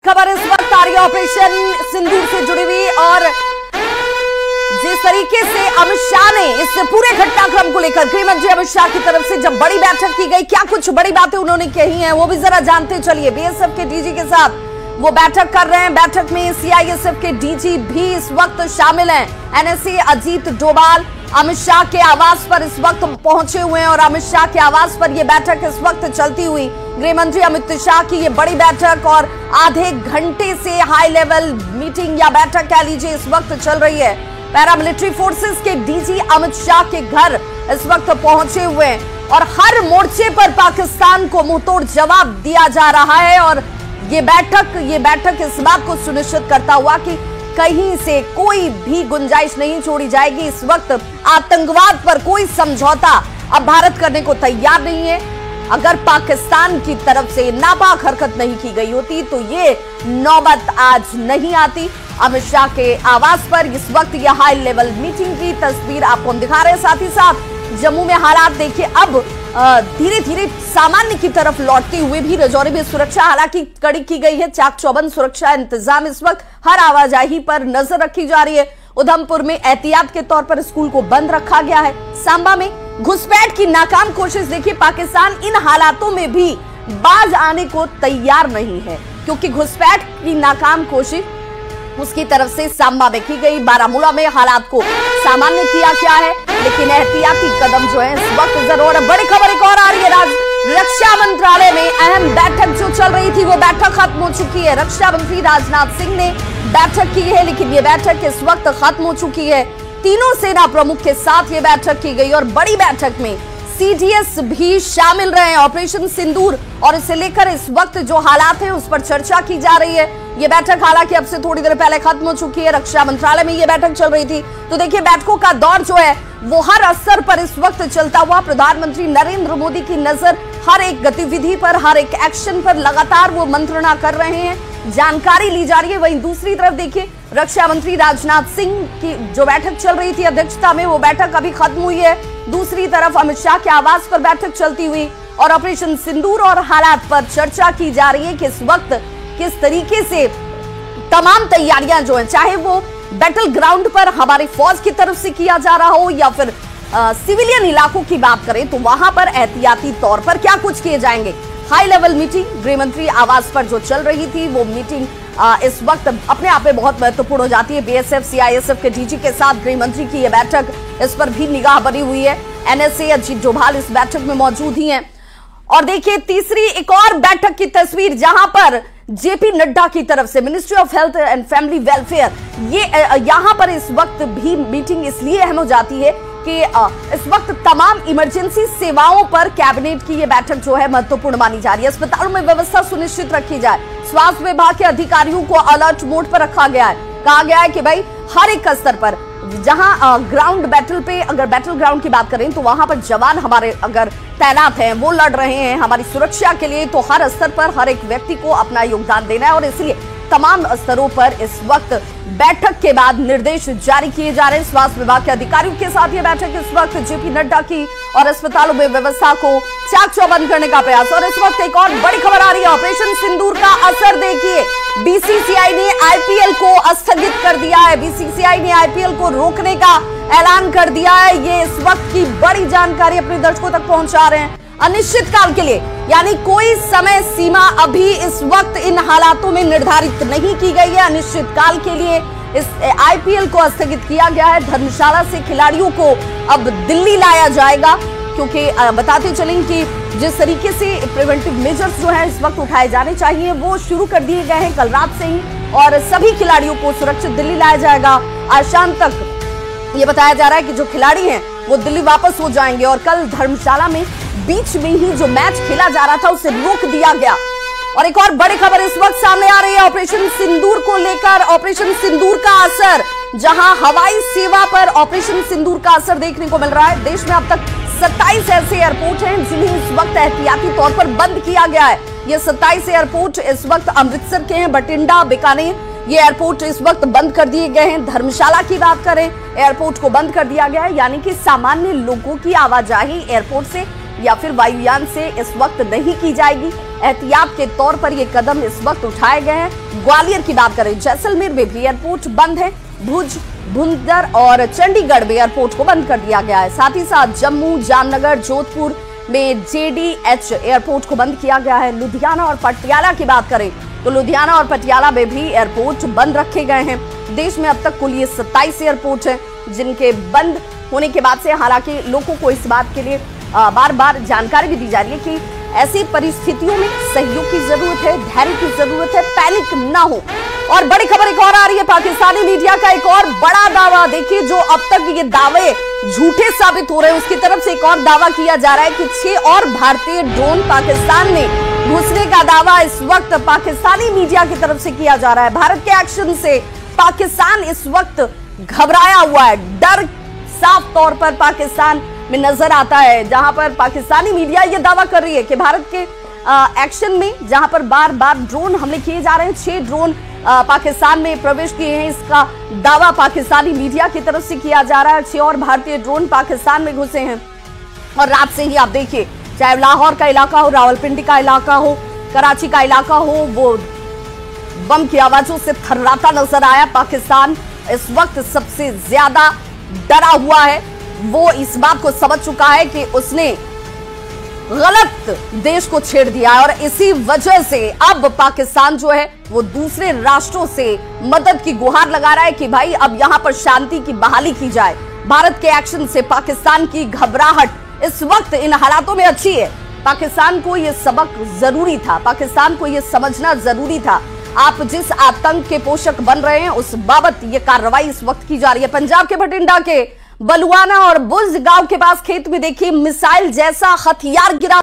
खबर इस वक्त आ रही है ऑपरेशन सिंदूर से जुड़ी हुई, और जिस तरीके से अमित शाह ने इस पूरे घटनाक्रम को लेकर गृह मंत्री अमित शाह की तरफ से जब बड़ी बैठक की गई, क्या कुछ बड़ी बातें उन्होंने कही हैं वो भी जरा जानते चलिए। बीएसएफ के डीजी के साथ वो बैठक कर रहे हैं। बैठक में सीआईएसएफ के डीजी भी इस वक्त शामिल हैं। एनएसए अजीत डोभाल अमित शाह के आवास पर इस वक्त पहुंचे हुए हैं, और अमित शाह के आवास पर यह बैठक इस वक्त चलती हुई गृह मंत्री अमित शाह की ये बड़ी बैठक और आधे घंटे से हाई लेवल मीटिंग या बैठक कह लीजिए इस वक्त चल रही है। पैरामिलिट्री फोर्सेस के डीजी अमित शाह के घर इस वक्त पहुंचे हुए हैं, और हर मोर्चे पर पाकिस्तान को मुंहतोड़ जवाब दिया जा रहा है। और ये बैठक इस बात को सुनिश्चित करता हुआ कि कहीं से कोई भी गुंजाइश नहीं छोड़ी जाएगी। इस वक्त आतंकवाद पर कोई समझौता अब भारत करने को तैयार नहीं है। अगर पाकिस्तान की तरफ से नापाक हरकत नहीं की गई होती तो ये नौबत आज नहीं आती। अमित शाह के आवास पर इस वक्त यह हाई लेवल मीटिंग की तस्वीर आपको हम दिखा रहे हैं। साथ ही साथ जम्मू में हालात देखिए अब धीरे धीरे सामान्य की तरफ लौटते हुए भी राजौरी में सुरक्षा हालांकि कड़ी की गई है। चाक चौबंद सुरक्षा इंतजाम इस वक्त हर आवाजाही पर नजर रखी जा रही है। उधमपुर में एहतियात के तौर पर स्कूल को बंद रखा गया है। सांबा में घुसपैठ की नाकाम कोशिश देखिए, पाकिस्तान इन हालातों में भी बाज आने को तैयार नहीं है, क्योंकि घुसपैठ की नाकाम कोशिश उसकी तरफ से सांबा में की गई। बारामूला में हालात को सामान्य किया गया है, लेकिन एहतियाती कदम जो है इस वक्त जरूर। बड़ी खबर एक और आ रही है, रक्षा मंत्रालय में अहम बैठक जो चल रही थी वो बैठक खत्म हो चुकी है। रक्षा मंत्री राजनाथ सिंह ने बैठक की है, लेकिन ये बैठक इस वक्त खत्म हो चुकी है। तीनों सेना प्रमुख के साथ ये बैठक की गई, और बड़ी बैठक में सीडीएस भी शामिल रहे। ऑपरेशन सिंदूर और इसे लेकर इस वक्त जो हालात हैं उस पर चर्चा की जा रही है। ये बैठक हालांकि अब से थोड़ी देर पहले खत्म हो चुकी है। रक्षा मंत्रालय में ये बैठक चल रही थी, तो देखिए बैठकों का दौर जो है वो हर स्तर पर इस वक्त चलता हुआ। प्रधानमंत्री नरेंद्र मोदी की नजर हर एक गतिविधि पर, हर एक एक्शन पर लगातार वो मंत्रणा कर रहे हैं, जानकारी ली जा रही है। वहीं दूसरी तरफ देखिए रक्षा मंत्री राजनाथ सिंह की जो बैठक चल रही थी अध्यक्षता में, वो बैठक अभी खत्म हुई है। दूसरी तरफ अमित शाह के आवास पर बैठक चलती हुई, और ऑपरेशन सिंदूर और हालात पर चर्चा की जा रही है कि इस वक्त किस तरीके से तमाम तैयारियां जो है, चाहे वो बैटल ग्राउंड पर हमारी फौज की तरफ से किया जा रहा हो या फिर सिविलियन इलाकों की बात करें तो वहां पर एहतियाती तौर पर क्या कुछ किए जाएंगे। हाई लेवल मीटिंग गृह मंत्री आवास पर जो चल रही थी वो मीटिंग इस वक्त अपने आप में बहुत महत्वपूर्ण हो जाती है। बीएसएफ सीआईएसएफ के डीजी के साथ गृह मंत्री की यह बैठक, इस पर भी निगाह बनी हुई है। एनएसए अजीत डोभाल इस बैठक में मौजूद ही हैं। और देखिए तीसरी एक और बैठक की तस्वीर, जहां पर जेपी नड्डा की तरफ से ministry of health and family welfare, ये यहां पर इस वक्त भी मीटिंग इसलिए अहम हो जाती है कि इस वक्त तमाम इमरजेंसी सेवाओं पर कैबिनेट की ये बैठक जो है महत्वपूर्ण मानी जा रही है। अस्पतालों में व्यवस्था सुनिश्चित रखी जाए। स्वास्थ्य विभाग के अधिकारियों को अलर्ट मोड पर रखा गया है। कहा गया है कि भाई हर एक स्तर पर, जहां ग्राउंड बैटल पे, अगर बैटल ग्राउंड की बात करें तो वहां पर जवान हमारे अगर तैनात हैं, वो लड़ रहे हैं हमारी सुरक्षा के लिए, तो हर स्तर पर हर एक व्यक्ति को अपना योगदान देना है। और इसलिए तमाम स्तरों पर इस वक्त बैठक के बाद निर्देश जारी किए जा रहे हैं। स्वास्थ्य विभाग के अधिकारियों के साथ ये बैठक इस वक्त जेपी नड्डा की, और अस्पतालों में व्यवस्था को चाक चौबंद करने का प्रयास। और इस वक्त एक और बड़ी खबर आ रही है, ऑपरेशन सिंदूर का असर देखिए। बीसीसीआई ने आईपीएल को स्थगित कर दिया है। बीसीसीआई ने आईपीएल को रोकने का ऐलान कर दिया है। ये इस वक्त की बड़ी जानकारी अपने दर्शकों तक पहुंचा रहे हैं। अनिश्चित काल के लिए, यानी कोई समय सीमा अभी इस वक्त इन हालातों में निर्धारित नहीं की गई है। अनिश्चित काल के लिए इस आईपीएल को स्थगित किया गया है। धर्मशाला से खिलाड़ियों को अब दिल्ली लाया जाएगा, क्योंकि बताते चलें कि जिस तरीके से प्रिवेंटिव मेजर्स जो है इस वक्त उठाए जाने चाहिए वो शुरू कर दिए गए हैं कल रात से ही, और सभी खिलाड़ियों को सुरक्षित दिल्ली लाया जाएगा। आज शाम तक ये बताया जा रहा है कि जो खिलाड़ी हैं वो दिल्ली वापस हो जाएंगे। और कल धर्मशाला में बीच में ही जो मैच खेला जा रहा था उसे रोक दिया गया। और एक और बड़ी खबर इस वक्त सामने आ रही है ऑपरेशन सिंदूर को लेकर। ऑपरेशन सिंदूर का असर, जहां हवाई सेवा पर ऑपरेशन सिंदूर का असर देखने को मिल रहा है। देश में अब तक 27 ऐसे एयरपोर्ट हैं जिन्हें इस वक्त एहतियाती तौर पर बंद किया गया है। ये 27 एयरपोर्ट इस वक्त अमृतसर के हैं, बठिंडा, बीकानेर, ये एयरपोर्ट इस वक्त बंद कर दिए गए हैं। धर्मशाला की बात करें, एयरपोर्ट को बंद कर दिया गया है, यानी कि सामान्य लोगों की आवाजाही एयरपोर्ट से या फिर वायुयान से इस वक्त नहीं की जाएगी। एहतियात के तौर पर ये कदम इस वक्त उठाए गए हैं। ग्वालियर की बात करें, जैसलमेर में भी एयरपोर्ट बंद है। भुज, भुंतर और चंडीगढ़ में एयरपोर्ट को बंद कर दिया गया है। साथ ही साथ जम्मू, जामनगर, जोधपुर में JDH एयरपोर्ट को बंद किया गया है। लुधियाना और पटियाला की बात करें तो लुधियाना और पटियाला में भी एयरपोर्ट बंद रखे गए हैं। देश में अब तक कुल ये 27 एयरपोर्ट हैं जिनके बंद होने के बाद से हालांकि लोगों को इस बात के लिए बार बार जानकारी भी दी जा रही है कि ऐसी परिस्थितियों में सहयोग की जरूरत है, धैर्य की जरूरत है, पैनिक ना हो। और बड़ी खबर एक और आ रही है, पाकिस्तानी मीडिया का एक और बड़ा दावा। देखिए, जो अब तक ये दावे झूठे साबित हो रहे हैं, उसकी तरफ से एक और दावा किया जा रहा है कि 6 और भारतीय ड्रोन पाकिस्तान में घुसने का दावा इस वक्त पाकिस्तानी मीडिया की तरफ से किया जा रहा है। भारत के एक्शन से पाकिस्तान इस वक्त घबराया हुआ है। डर साफ तौर पर पाकिस्तान में नजर आता है, जहां पर पाकिस्तानी मीडिया ये दावा कर रही है कि भारत के एक्शन में जहां पर बार बार ड्रोन हमले किए जा रहे हैं, 6 ड्रोन पाकिस्तान में प्रवेश किए हैं, इसका दावा पाकिस्तानी मीडिया की तरफ से किया जा रहा है। 6 और भारतीय ड्रोन पाकिस्तान में घुसे हैं। और रात से ही आप देखिए, चाहे लाहौर का इलाका हो, रावलपिंडी का इलाका हो, कराची का इलाका हो, वो बम की आवाजों से थर्राता नजर आया। पाकिस्तान इस वक्त सबसे ज्यादा डरा हुआ है। वो इस बात को समझ चुका है कि उसने गलत देश को छेड़ दिया है और इसी वजह से अब पाकिस्तान जो है वो दूसरे राष्ट्रों से मदद की गुहार लगा रहा है कि भाई अब यहां पर शांति की बहाली की जाए। भारत के एक्शन से पाकिस्तान की घबराहट इस वक्त इन हालातों में अच्छी है। पाकिस्तान को यह सबक जरूरी था, पाकिस्तान को यह समझना जरूरी था। आप जिस आतंक के पोषक बन रहे हैं उस बाबत यह कार्रवाई इस वक्त की जा रही है। पंजाब के बठिंडा के बलुआना और बुर्ज गांव के पास खेत में देखिए मिसाइल जैसा हथियार गिरा।